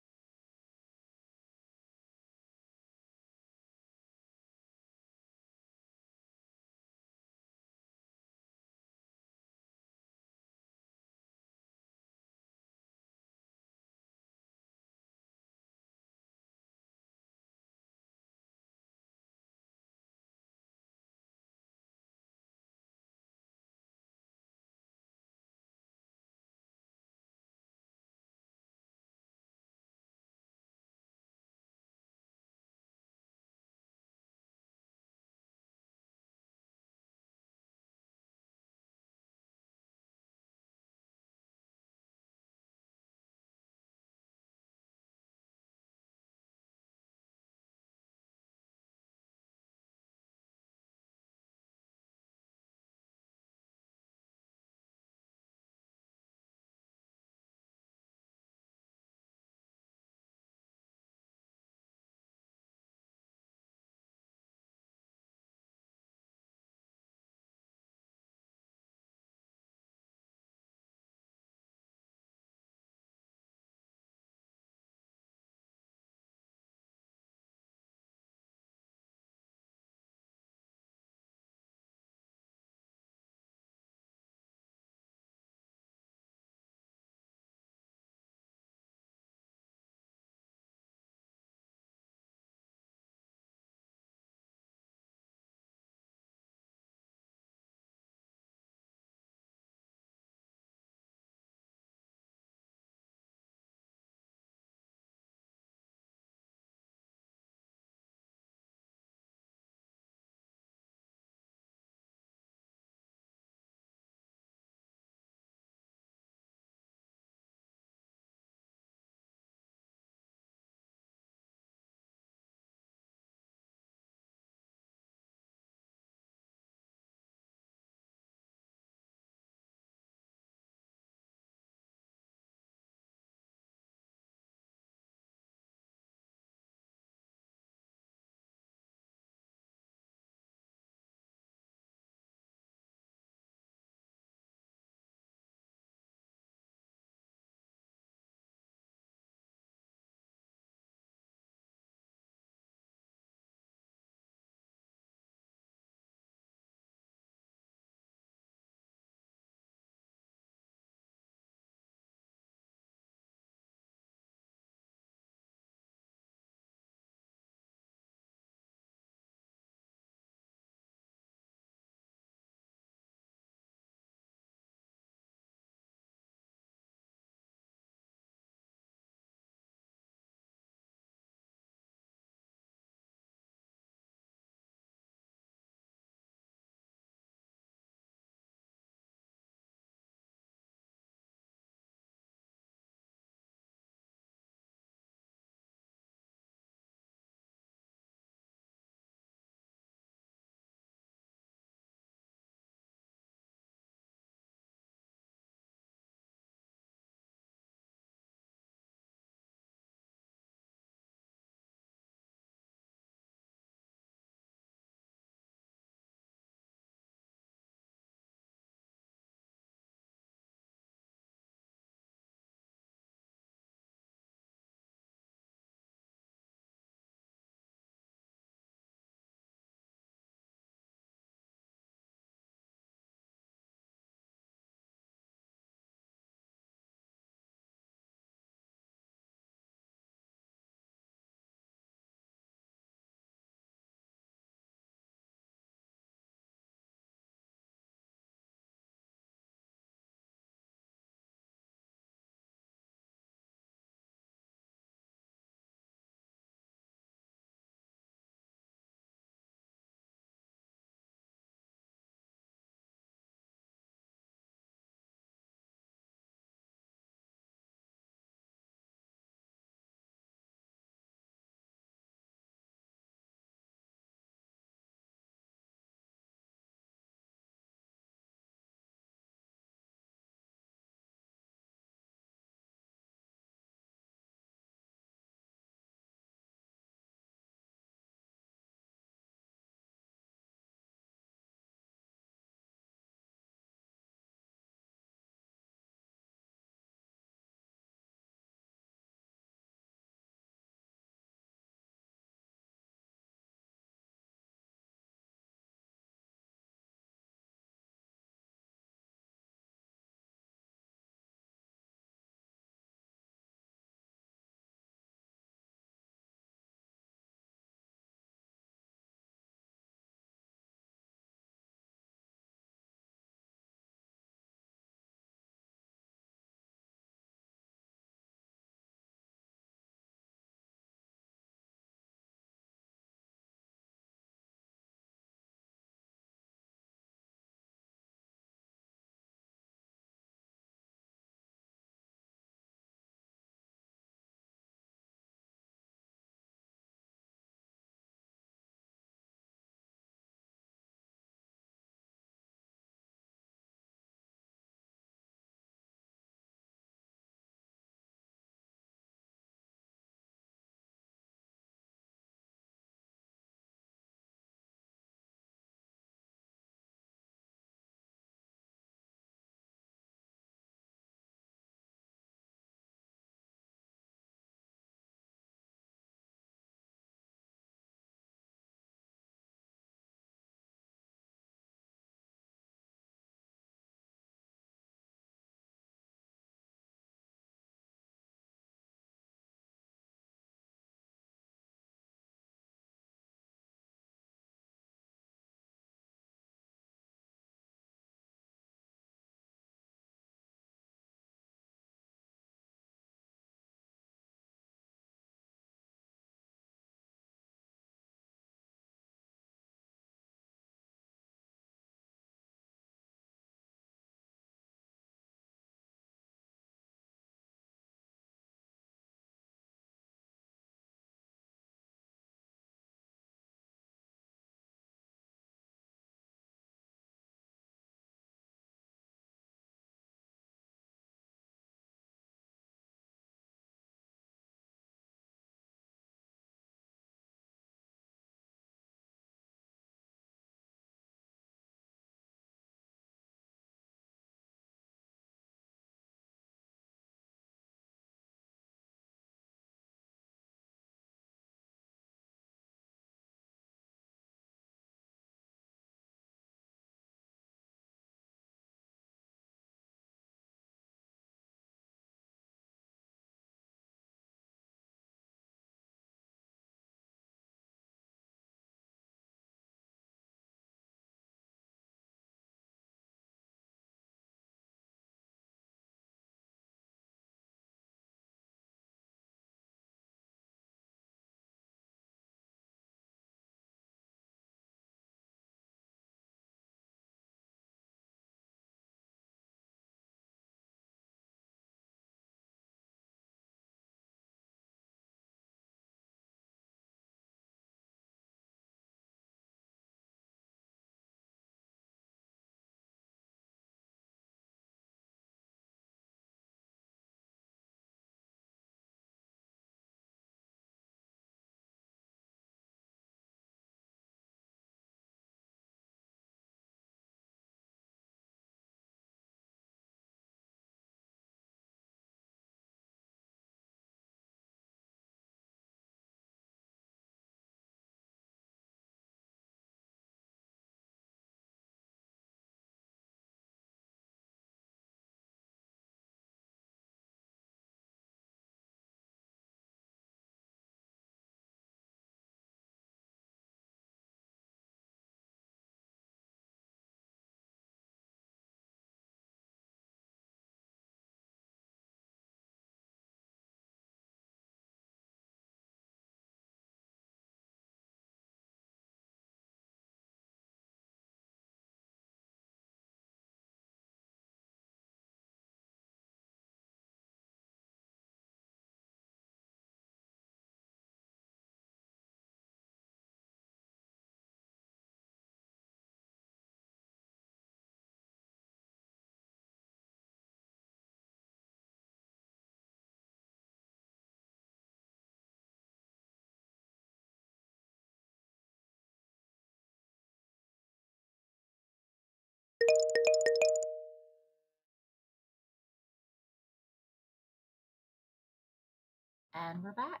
And we're back.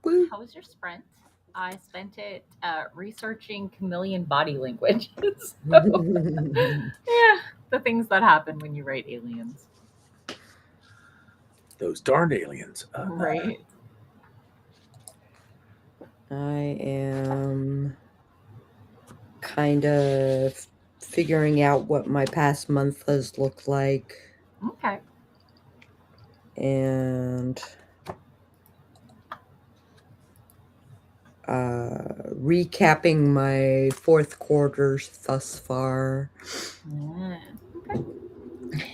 Woo. So, how was your sprint? I spent it researching chameleon body language. So, yeah, the things that happen when you write aliens. Those darn aliens. Right. I am kind of figuring out what my past month has looked like Okay. and recapping my fourth quarters thus far Yeah.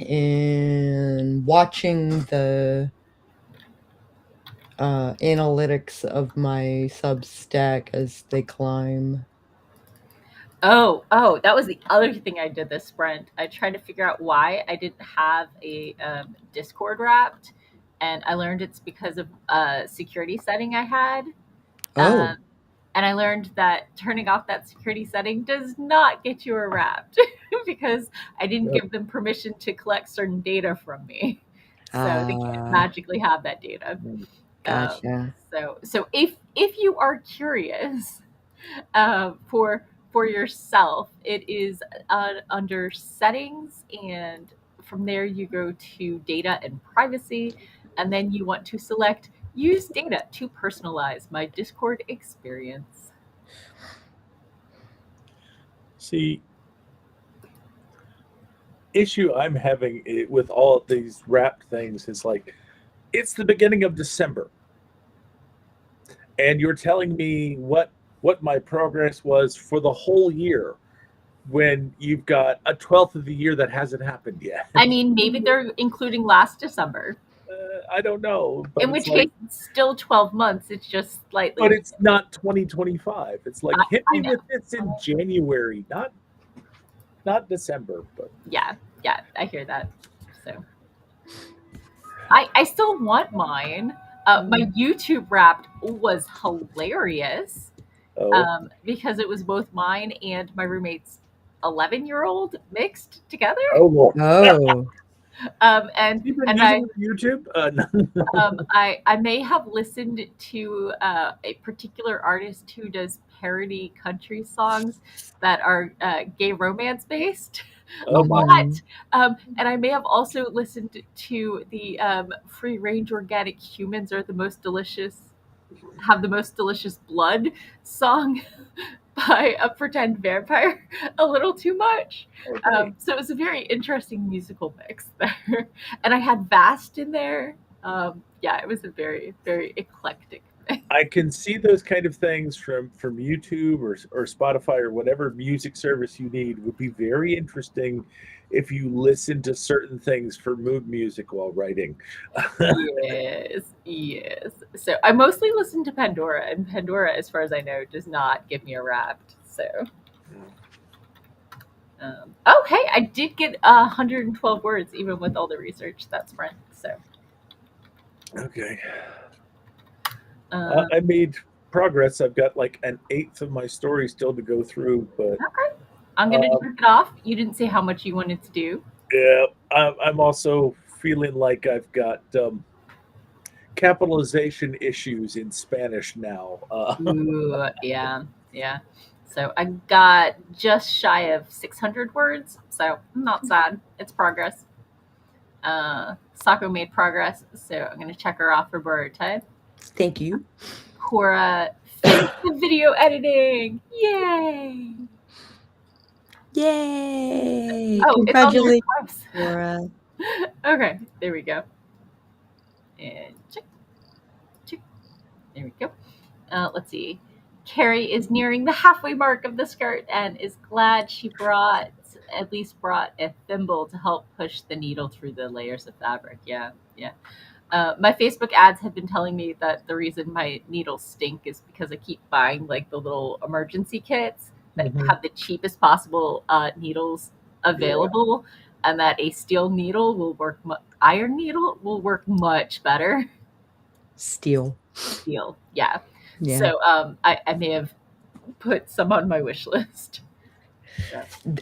and watching the analytics of my Substack as they climb. Oh, that was the other thing I did this sprint. I tried to figure out why I didn't have a Discord wrapped, and I learned it's because of a security setting I had. Oh, And I learned that turning off that security setting does not get you a wrapped because I didn't Yep. give them permission to collect certain data from me. So they can't Ah. magically have that data. Gotcha. So if you are curious for yourself, it is under settings, and from there you go to data and privacy, and then you want to select use data to personalize my Discord experience. See, issue I'm having with all of these wrapped things is like, it's the beginning of December, and you're telling me what my progress was for the whole year when you've got a 12th of the year that hasn't happened yet. I mean, maybe they're including last December, I don't know, but in it's which like, case it's still 12 months. It's just slightly. but it's not 2025. It's like, hit I me know. with this in January, not December. But Yeah, I hear that. So I still want mine. My YouTube Wrapped was hilarious because it was both mine and my roommate's 11-year-old mixed together. Lord. Oh, And You've been and using YouTube? No. I may have listened to a particular artist who does parody country songs that are gay romance based. Oh my. But and I may have also listened to the Free Range Organic Humans are the most delicious, have the most delicious blood song by a pretend vampire a little too much. Okay. So it was a very interesting musical mix there. And I had Vast in there. Yeah, it was a very, very eclectic mix. I can see those kind of things from YouTube or Spotify or whatever music service you need would be very interesting if you listen to certain things for mood music while writing. Yes. So I mostly listen to Pandora, and Pandora, as far as I know, does not give me a Wrapped. So, oh hey, I did get 112 words even with all the research that's sprint. So, Okay. um, I made progress. I've got like an eighth of my story still to go through, but okay, I'm gonna check it off. You didn't say how much you wanted to do. yeah, I'm also feeling like I've got capitalization issues in Spanish now. Ooh, yeah. So I got just shy of 600 words, so I'm not sad. It's progress. Sako made progress, so I'm gonna check her off for Boruto. thank you. Cora finished the video editing. Yay! Yay! Oh, Congratulations, it's Laura. on the Okay, there we go. And check. There we go. Let's see. Carrie is nearing the halfway mark of the skirt and is glad she at least brought a thimble to help push the needle through the layers of fabric. Yeah. My Facebook ads have been telling me that the reason my needles stink is because I keep buying like the little emergency kits that have the cheapest possible needles available, and that a steel needle will work. Iron needle will work much better. Steel. Yeah. Yeah. So I may have put some on my wish list.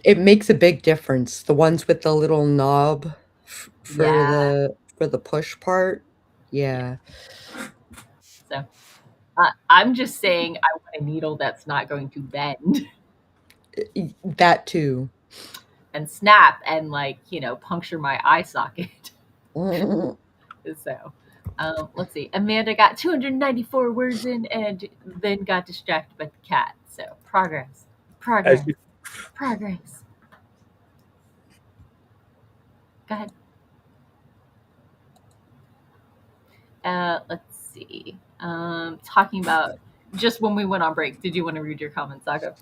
It makes a big difference. The ones with the little knob for Yeah. for the push part. Yeah. So I'm just saying I want a needle that's not going to bend That too. and snap and puncture my eye socket. Mm. So let's see. Amanda got 294 words in and then got distracted by the cat. So progress, As progress, you, progress. Go ahead. Let's see. Talking about just when we went on break. Did you want to read your comments, Saga?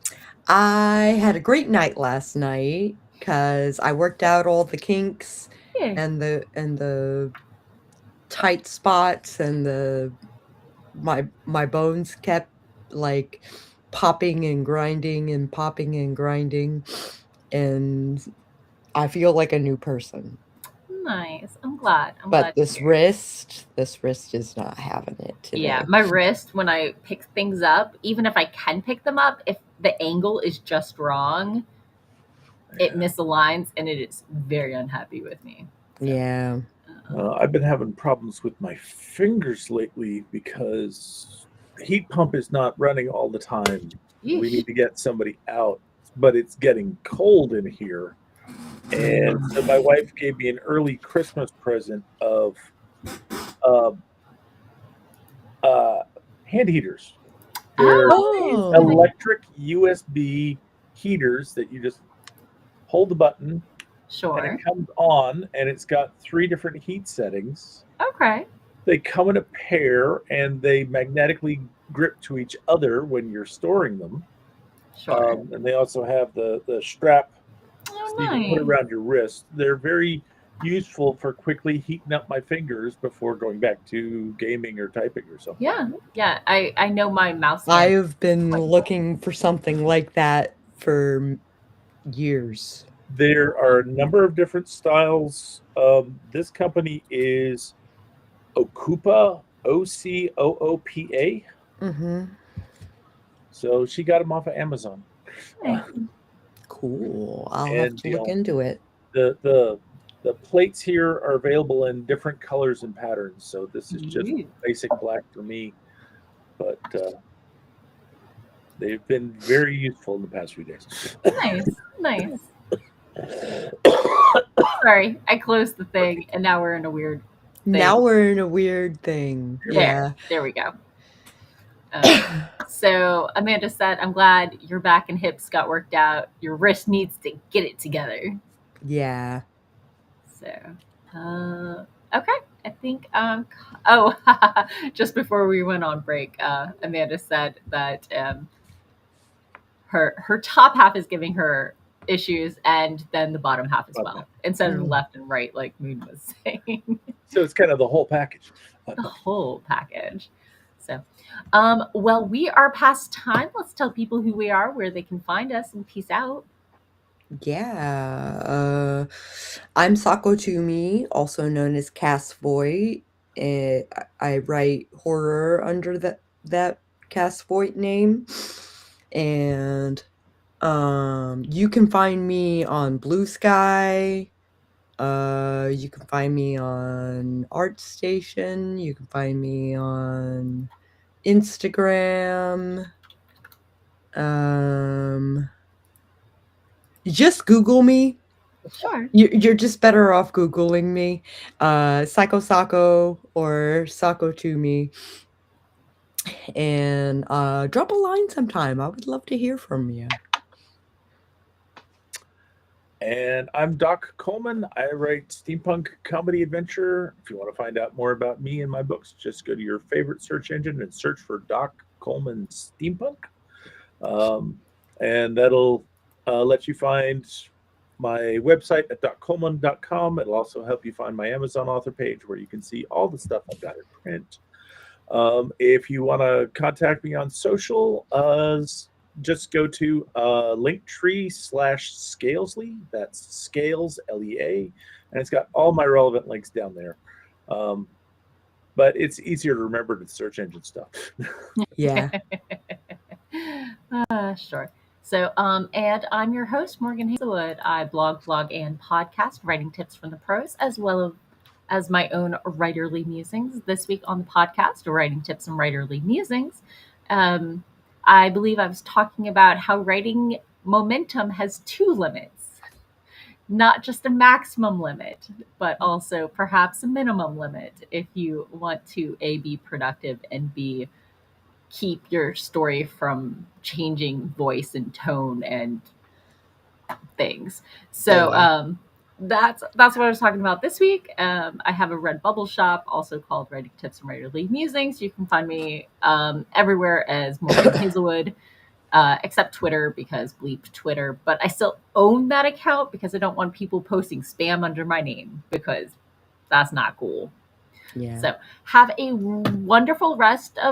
I had a great night last night because I worked out all the kinks Yeah. and the tight spots and my bones kept like popping and grinding and popping and grinding, and I feel like a new person. Nice. I'm glad. I'm But glad to this hear. wrist is not having it Yeah, today. my wrist, when I pick things up, even if I can pick them up, if the angle is just wrong, it misaligns and it is very unhappy with me. So, Yeah. I've been having problems with my fingers lately because the heat pump is not running all the time. We yeesh. need to get somebody out, but it's getting cold in here. And so my wife gave me an early Christmas present of uh, hand heaters. They're Oh, Oh. electric USB heaters that you just hold the button and sure. it comes on, and it's got 3 different heat settings. Okay. They come in a pair and they magnetically grip to each other when you're storing them. Sure. And they also have the strap Oh, so you can put it nice. around your wrist. They're very useful for quickly heating up my fingers before going back to gaming or typing or something. Yeah. I know my mouse stand. I've been looking for something like that for years. There are a number of different styles. This company is Ocoopa, Ocoopa. Mm-hmm. So she got them off of Amazon. Nice. Cool. I'll have And to look into it. the plates here are available in different colors and patterns. So this is just Ooh. basic black for me, but they've been very useful in the past few days. Nice. Sorry, I closed the thing and now we're in a weird thing. Now we're in a weird thing. Yeah. There we go. So Amanda said, I'm glad your back and hips got worked out. Your wrist needs to get it together. Yeah. So, okay. I think, just before we went on break, Amanda said that her top half is giving her issues and then the bottom half as well, instead of left and right, like Moon was saying. So it's kind of the whole package. The whole package. So, well, we are past time. Let's tell people who we are, where they can find us, and peace out. Yeah. I'm Sako Toomey, also known as Cass Voight. I write horror under that Cass Voight name. And you can find me on Blue Sky. You can find me on ArtStation. You can find me on Instagram. Just Google me. Sure. You're just better off Googling me. Psycho Sako or Sako Toomey. And drop a line sometime. I would love to hear from you. And I'm Doc Coleman. I write steampunk comedy adventure. If you want to find out more about me and my books, just go to your favorite search engine and search for Doc Coleman Steampunk. And that'll let you find my website at doccoleman.com. It'll also help you find my Amazon author page where you can see all the stuff I've got in print. If you want to contact me on social, just go to Linktree/Scalesley. That's Scales, Lea, and it's got all my relevant links down there. But it's easier to remember the search engine stuff. Yeah. Sure. So, and I'm your host, Morgan Hazelwood. I blog, and podcast, writing tips from the pros, as well as my own writerly musings. This week on the podcast, Writing Tips and Writerly Musings, I believe I was talking about how writing momentum has two limits. Not just a maximum limit, but also perhaps a minimum limit if you want to A, be productive, and B, keep your story from changing voice and tone and things. So that's what I was talking about this week. I have a Redbubble shop, also called Writing Tips and Writerly Musings. You can find me everywhere as Morgan Hazelwood, except Twitter, because bleep Twitter. But I still own that account because I don't want people posting spam under my name, because that's not cool. Yeah. So have a wonderful rest of